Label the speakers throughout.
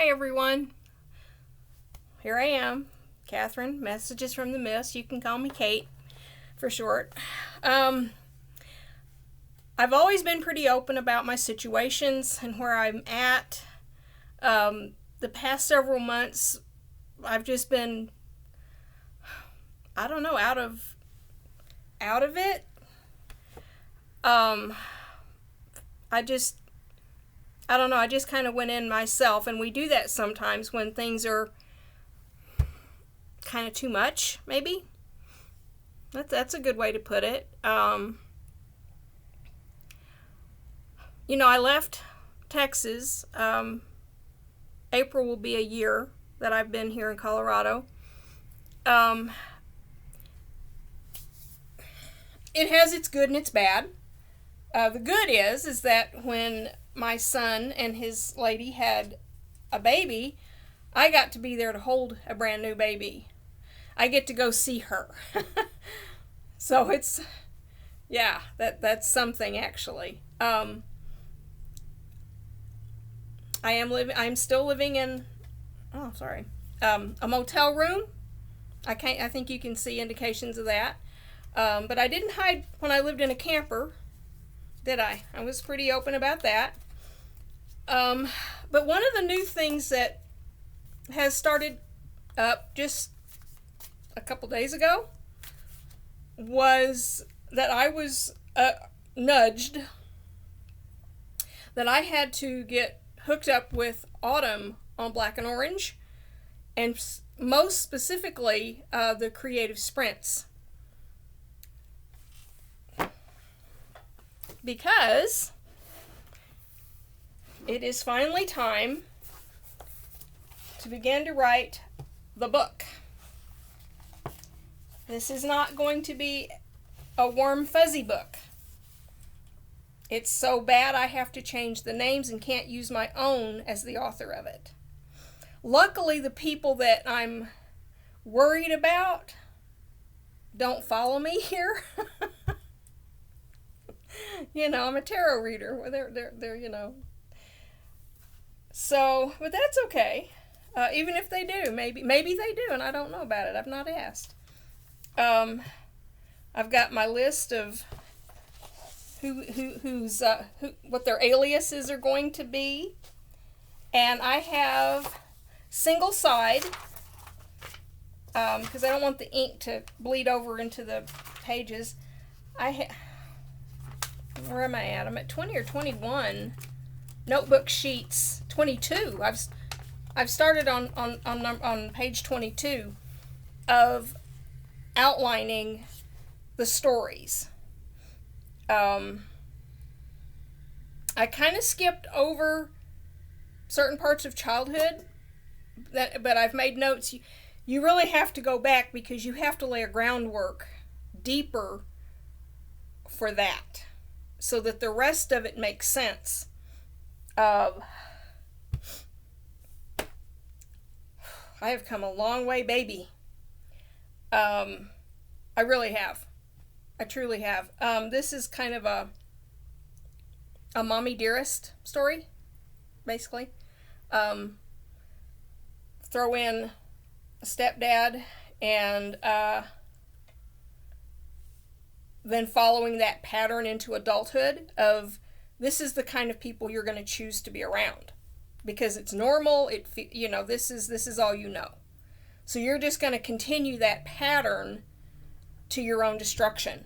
Speaker 1: Hi, everyone. Here I am, Catherine. Messages from the Mist. You can call me Kate for short. I've always been pretty open about my situations and where I'm at. The past several months, I've just been, I don't know, out of it. I don't know, I just kind of went in myself, and we do that sometimes when things are kind of too much, maybe. That's a good way to put it. I left Texas. April will be a year that I've been here in Colorado. It has its good and its bad. The good is that when my son and his lady had a baby, I got to be there to hold a brand new baby. I get to go see her. So that's something actually. I'm still living in a motel room. I think you can see indications of that. But I didn't hide when I lived in a camper, did I? I was pretty open about that. But one of the new things that has started up just a couple days ago was that I was nudged that I had to get hooked up with Autumn on Black and Orange, and most specifically the Creative Sprints. Because it is finally time to begin to write the book. This is not going to be a warm, fuzzy book. It's so bad I have to change the names and can't use my own as the author of it. Luckily, the people that I'm worried about don't follow me here. I'm a tarot reader. They're. So, but that's okay. Even if they do, maybe they do, and I don't know about it. I've not asked. I've got my list of what their aliases are going to be, and I have single side because I don't want the ink to bleed over into the pages. Where am I at? I'm at 20 or 21 notebook sheets. 22. I've started on page 22 of outlining the stories. I kind of skipped over certain parts of childhood, but I've made notes. You really have to go back because you have to lay a groundwork deeper for that, so that the rest of it makes sense. I have come a long way, baby. I really have. I truly have. This is kind of a mommy dearest story, basically. Throw in a stepdad and then following that pattern into adulthood of this is the kind of people you're going to choose to be around because it's normal. This is all you know. So you're just going to continue that pattern to your own destruction.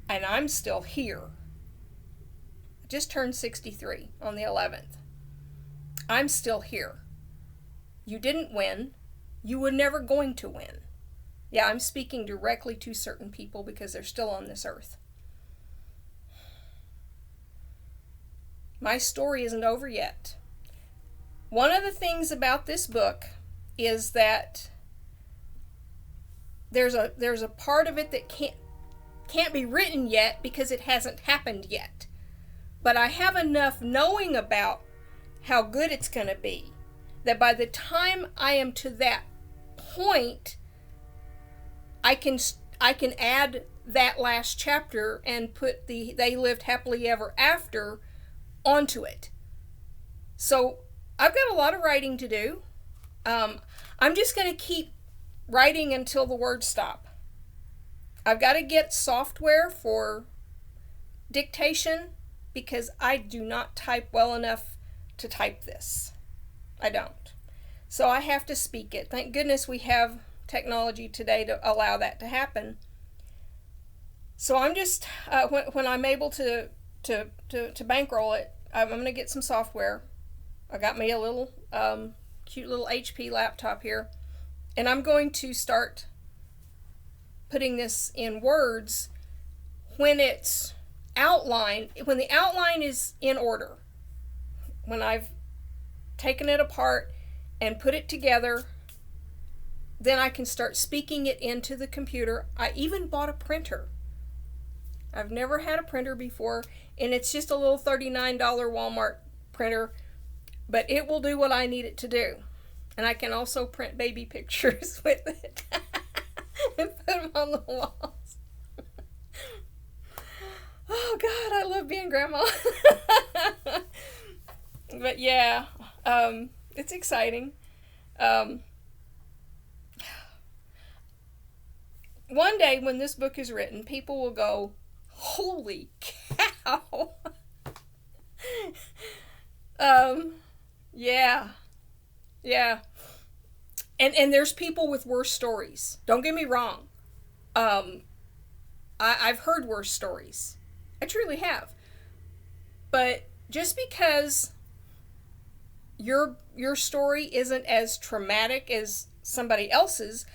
Speaker 1: And I'm still here. I just turned 63 on the 11th. I'm still here. You didn't win. You were never going to win. Yeah, I'm speaking directly to certain people because they're still on this earth. My story isn't over yet. One of the things about this book is that there's a part of it that can't be written yet because it hasn't happened yet. But I have enough knowing about how good it's going to be that by the time I am to that point, I can add that last chapter and put the they lived happily ever after onto it. So I've got a lot of writing to do. I'm just going to keep writing until the words stop. I've got to get software for dictation because I do not type well enough to type this. I don't. So I have to speak it. Thank goodness we have technology today to allow that to happen. So I'm just, when I'm able to bankroll it, I'm going to get some software. I got me a little cute little HP laptop here, and I'm going to start putting this in words when it's outlined, when the outline is in order, when I've taken it apart and put it together, then I can start speaking it into the computer. I even bought a printer. I've never had a printer before, and it's just a little $39 Walmart printer, but it will do what I need it to do. And I can also print baby pictures with it and put them on the walls. Oh God, I love being grandma. But yeah, it's exciting. One day when this book is written, people will go, holy cow. Yeah. And there's people with worse stories. Don't get me wrong. I've heard worse stories. I truly have. But just because your story isn't as traumatic as somebody else's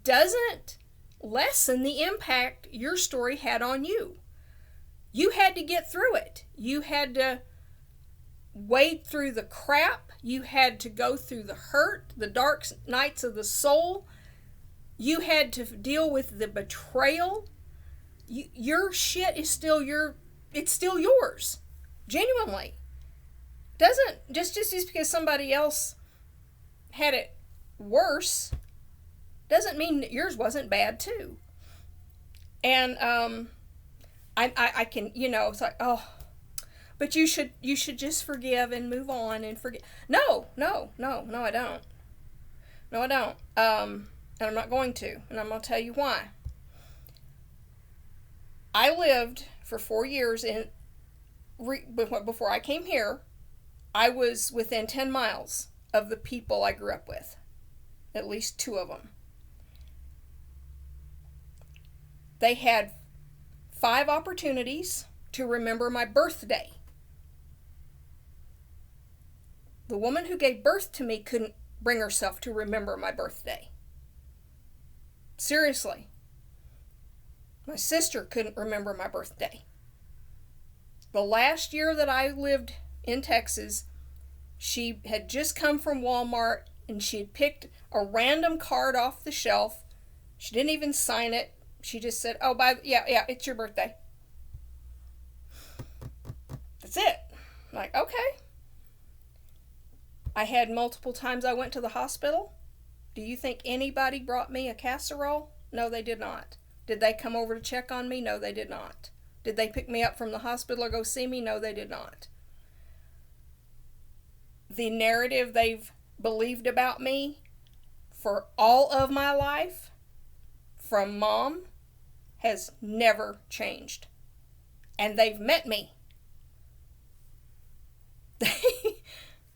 Speaker 1: doesn't lessen the impact your story had on you. You had to get through it. You had to wade through the crap. You had to go through the hurt, the dark nights of the soul. You had to deal with the betrayal. Your shit is still it's still yours. Genuinely. Doesn't, just because somebody else had it worse, doesn't mean that yours wasn't bad too. And I can, it's like, oh, but you should just forgive and move on and forget. No, I don't. No, I don't. And I'm not going to. And I'm going to tell you why. I lived for 4 years before I came here. I was within 10 miles of the people I grew up with. At least 2 of them. They had 5 opportunities to remember my birthday. The woman who gave birth to me couldn't bring herself to remember my birthday. Seriously. My sister couldn't remember my birthday. The last year that I lived in Texas, she had just come from Walmart and she had picked a random card off the shelf. She didn't even sign it. She just said, oh, yeah, it's your birthday. That's it. I'm like, okay. I had multiple times I went to the hospital. Do you think anybody brought me a casserole? No, they did not. Did they come over to check on me? No, they did not. Did they pick me up from the hospital or go see me? No, they did not. The narrative they've believed about me for all of my life from Mom has never changed. And they've met me.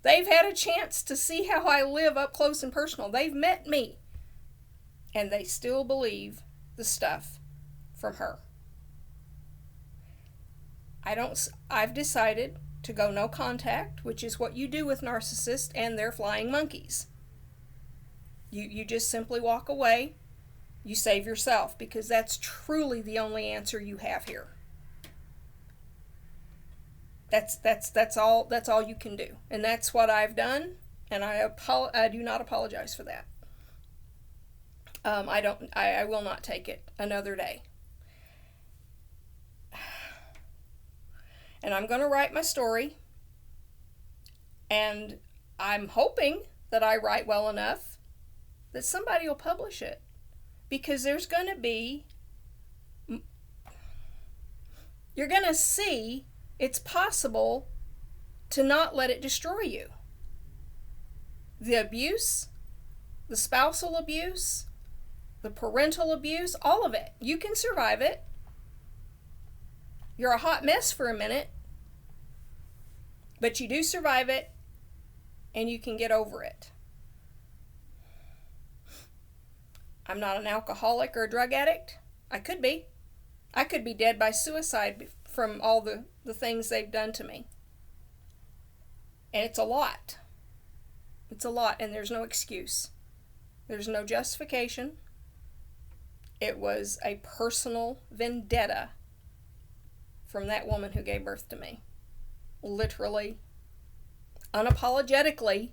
Speaker 1: They've had a chance to see how I live up close and personal. They've met me. And they still believe the stuff from her. I've decided to go no contact, which is what you do with narcissists and their flying monkeys. You just simply walk away. You save yourself, because that's truly the only answer you have here. That's all you can do, and that's what I've done, and I do not apologize for that. I will not take it another day. And I'm going to write my story, and I'm hoping that I write well enough that somebody will publish it, because there's going to be, you're going to see it's possible to not let it destroy you. the abuse, the spousal abuse, the parental abuse, all of it. You can survive it. You're a hot mess for a minute, but you do survive it, and you can get over it. I'm not an alcoholic or a drug addict. I could be. I could be dead by suicide from all the things they've done to me. And it's a lot. It's a lot, and there's no excuse. There's no justification. It was a personal vendetta from that woman who gave birth to me. Literally, unapologetically,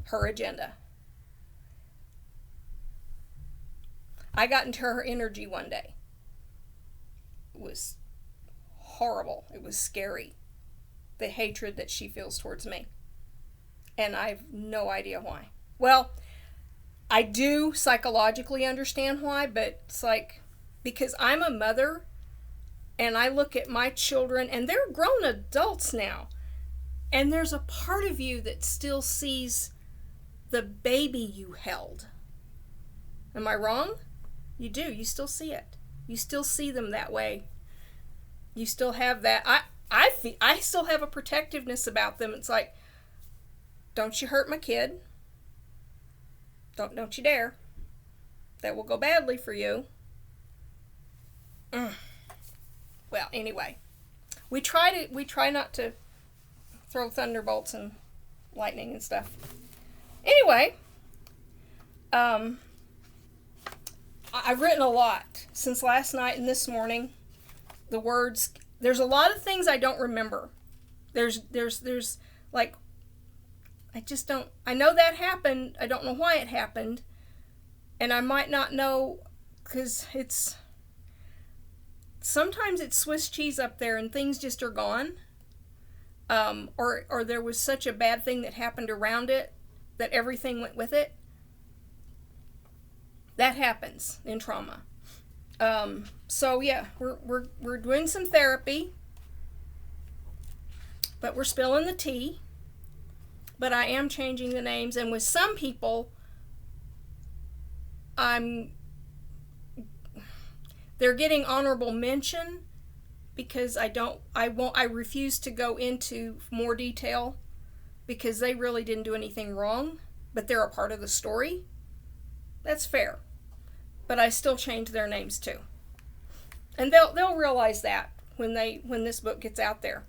Speaker 1: her agenda. I got into her energy one day. It was horrible. It was scary. The hatred that she feels towards me. And I have no idea why. Well, I do psychologically understand why, but it's like, because I'm a mother and I look at my children and they're grown adults now. And there's a part of you that still sees the baby you held. Am I wrong? You do. You still see it. You still see them that way. You still have that. I still have a protectiveness about them. It's like, don't you hurt my kid. Don't you dare. That will go badly for you. Well, anyway, we try not to throw thunderbolts and lightning and stuff. Anyway, I've written a lot since last night and this morning. The words, there's a lot of things I don't remember. There's like, I know that happened. I don't know why it happened. And I might not know, because sometimes it's Swiss cheese up there and things just are gone. Or there was such a bad thing that happened around it that everything went with it. That happens in trauma. So yeah, we're doing some therapy, but we're spilling the tea. But I am changing the names, and with some people, they're getting honorable mention because I refuse to go into more detail because they really didn't do anything wrong, but they're a part of the story. That's fair. But I still change their names too. And they'll realize that when this book gets out there.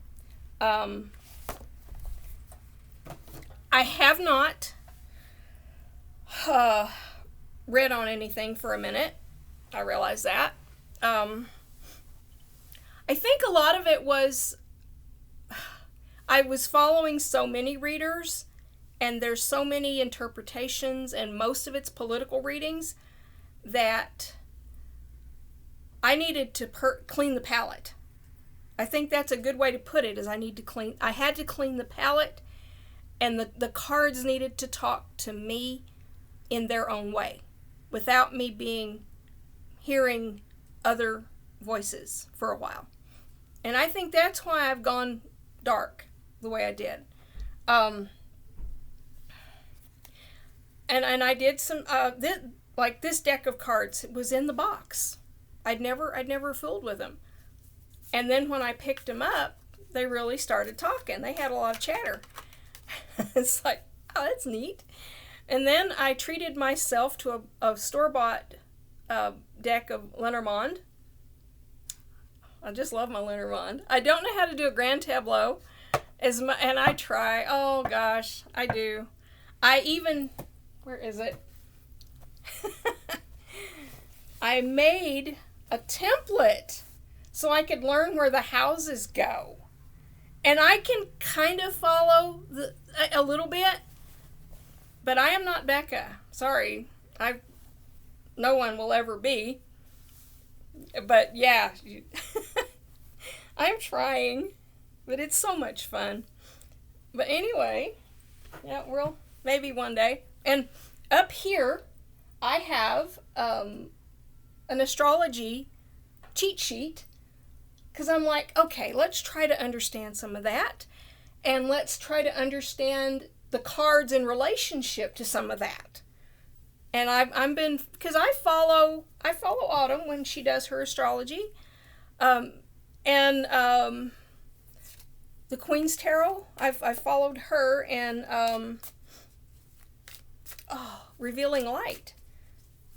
Speaker 1: I have not read on anything for a minute. I realize that. I think a lot of it was I was following so many readers, and there's so many interpretations, and most of it's political readings, that I needed to clean the palette. I think that's a good way to put it, is I had to clean the palette, and the cards needed to talk to me in their own way, without me hearing other voices for a while. And I think that's why I've gone dark the way I did. And I did some, this deck of cards was in the box. I'd never fooled with them. And then when I picked them up, they really started talking. They had a lot of chatter. It's like, oh, that's neat. And then I treated myself to a store-bought deck of Lenormand. I just love my Lenormand. I don't know how to do a grand tableau, and I try. Oh gosh, I do. Where is it? I made a template so I could learn where the houses go. And I can kind of follow a little bit, but I am not Becca. Sorry. No one will ever be. But yeah, I'm trying, but it's so much fun. But anyway, yeah, well, maybe one day. And up here, I have an astrology cheat sheet, because I'm like, okay, let's try to understand some of that, and let's try to understand the cards in relationship to some of that. And I've been, because I follow Autumn when she does her astrology, and the Queen's Tarot. I've followed her, and Revealing Light,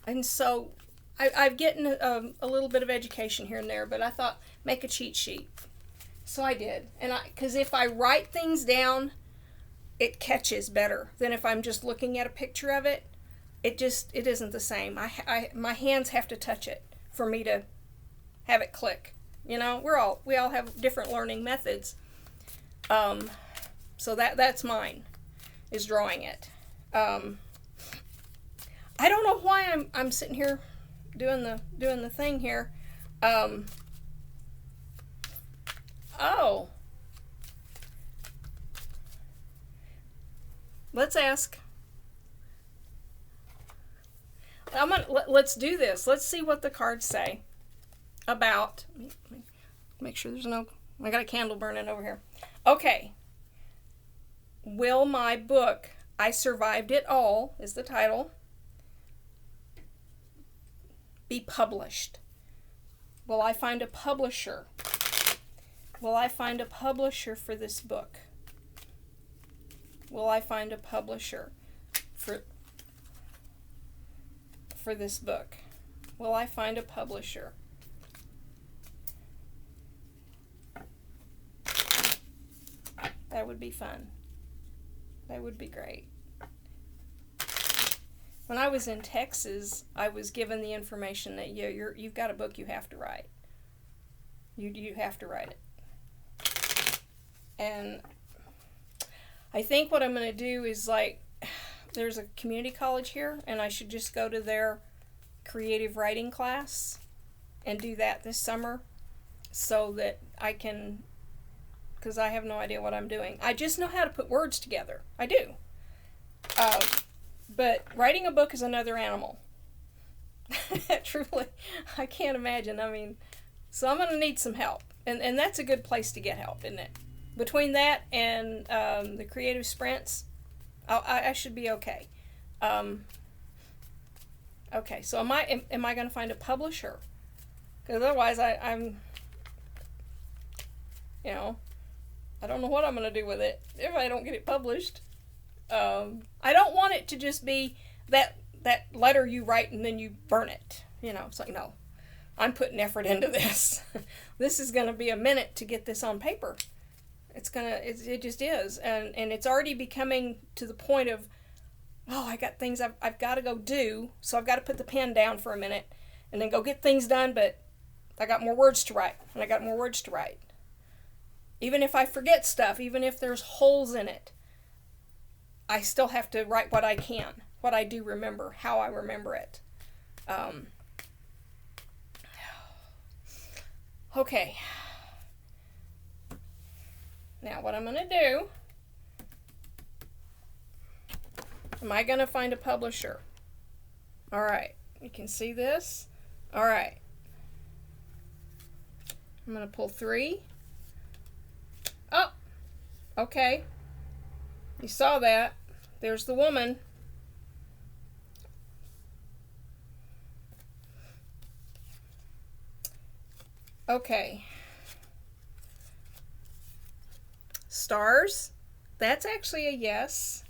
Speaker 1: and so I've gotten a little bit of education here and there. But I thought, make a cheat sheet, so I did. And because if I write things down, it catches better than if I'm just looking at a picture of it. It isn't the same. My hands have to touch it for me to have it click. You know, we all have different learning methods. So that's mine, is drawing it. I don't know why I'm sitting here doing the thing here. Let's ask. Let's do this. Let's see what the cards say about. Make sure there's no. I got a candle burning over here. Okay. Will my book, I Survived It All, is the title, be published? Will I find a publisher? Will I find a publisher for this book? Will I find a publisher for this book? Will I find a publisher? That would be fun. That would be great. When I was in Texas, I was given the information that you've got a book you have to write. You have to write it. And I think what I'm going to do is, like, there's a community college here, and I should just go to their creative writing class and do that this summer, so that I can, because I have no idea what I'm doing. I just know how to put words together. I do. But writing a book is another animal. Truly, I can't imagine. I mean, so I'm going to need some help. And that's a good place to get help, isn't it? Between that and the creative sprints, I should be okay. Okay, so am I going to find a publisher? Because otherwise I'm, you know, I don't know what I'm going to do with it if I don't get it published. I don't want it to just be that letter you write and then you burn it. You know, it's like, no, I'm putting effort into this. This is going to be a minute to get this on paper. It just is. And it's already becoming to the point of, I got things I've got to go do, so I've got to put the pen down for a minute and then go get things done, but I got more words to write, and I got more words to write. Even if I forget stuff, even if there's holes in it, I still have to write what I can, what I do remember, how I remember it. Okay. Now what I'm going to do, am I going to find a publisher? All right. You can see this. All right. I'm going to pull 3. Oh, okay. You saw that. There's the woman. Okay. Stars. That's actually a yes.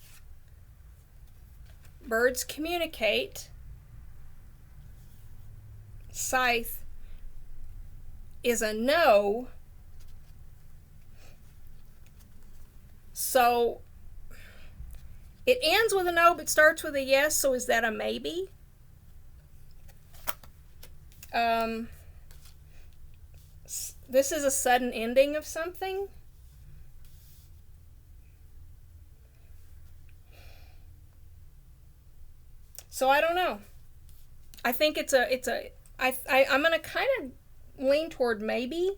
Speaker 1: Birds communicate. Scythe is a no. So it ends with a no but starts with a yes, so is that a maybe? This is a sudden ending of something. So I don't know. I think I'm going to kind of lean toward maybe.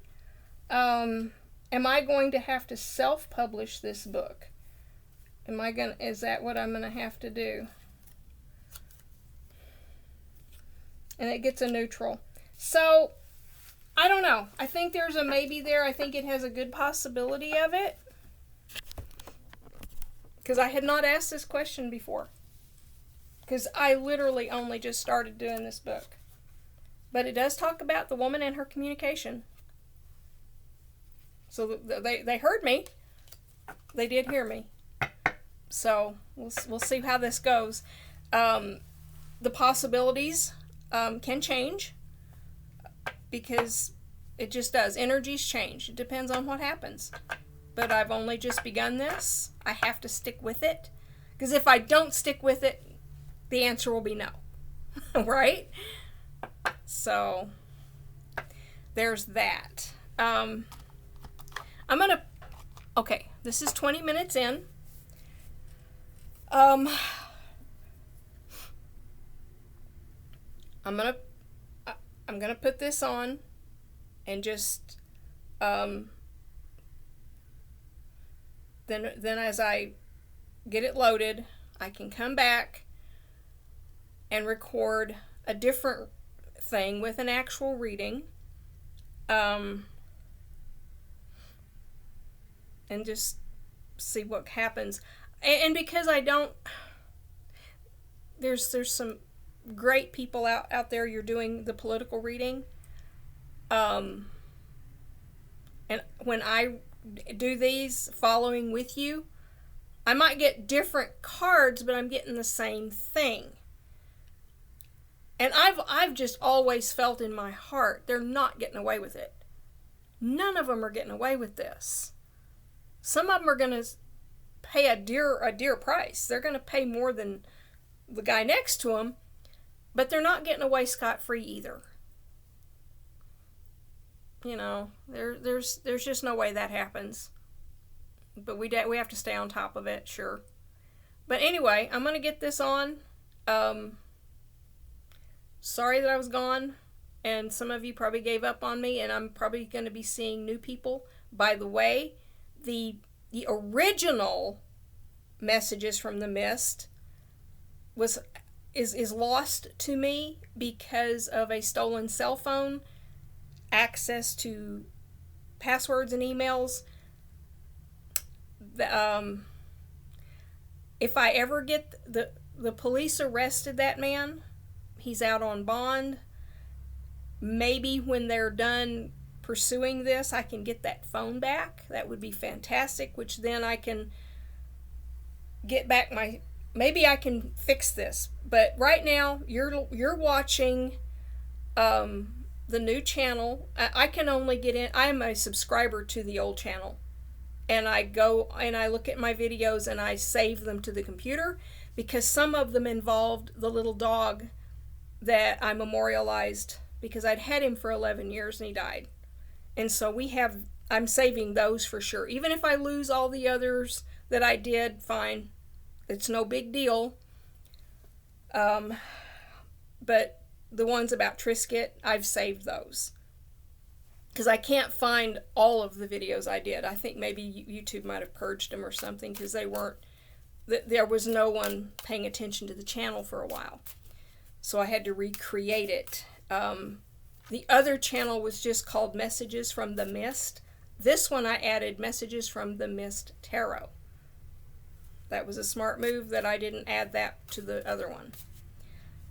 Speaker 1: Am I going to have to self-publish this book? Is that what I'm going to have to do? And it gets a neutral. So, I don't know. I think there's a maybe there. I think it has a good possibility of it. Because I had not asked this question before. Because I literally only just started doing this book. But it does talk about the woman and her communication. So they heard me. They did hear me. So we'll see how this goes. The possibilities can change. Because it just does. Energies change. It depends on what happens. But I've only just begun this. I have to stick with it. Because if I don't stick with it, the answer will be no. Right? So, there's that. I'm going to... Okay, this is 20 minutes in. I'm going to put this on and just... Then as I get it loaded, I can come back and record a different thing with an actual reading. And just see what happens. And because I don't... There's some great people out there. You're doing the political reading. And when I do these following with you, I might get different cards, but I'm getting the same thing. And I've just always felt in my heart they're not getting away with it. None of them are getting away with this. Some of them are going to pay a dear price. They're going to pay more than the guy next to them, but they're not getting away scot-free either. You know, there's just no way that happens. But we have to stay on top of it, sure. But anyway, I'm going to get this on. Sorry that I was gone, and some of you probably gave up on me, and I'm probably going to be seeing new people. By the way, the original Messages from the Mist is lost to me because of a stolen cell phone, access to passwords and emails. If I ever get the police arrested that man, he's out on bond. Maybe when they're done pursuing this, I can get that phone back. That would be fantastic, which then I can get back maybe I can fix this. But right now, you're watching the new channel. I can only get in. I'm a subscriber to the old channel. And I go and I look at my videos and I save them to the computer because some of them involved the little dog that I memorialized because I'd had him for 11 years and he died. And so I'm saving those for sure. Even if I lose all the others that I did, fine. It's no big deal. But the ones about Trisket, I've saved those. Because I can't find all of the videos I did. I think maybe YouTube might have purged them or something because there was no one paying attention to the channel for a while. So I had to recreate it. The other channel was just called Messages from the Mist. This one I added Messages from the Mist Tarot. That was a smart move that I didn't add that to the other one.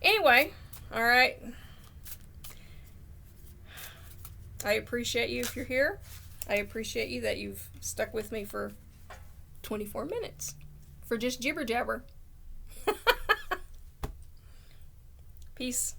Speaker 1: Anyway, all right. I appreciate you if you're here. I appreciate you that you've stuck with me for 24 minutes for just jibber jabber. Peace.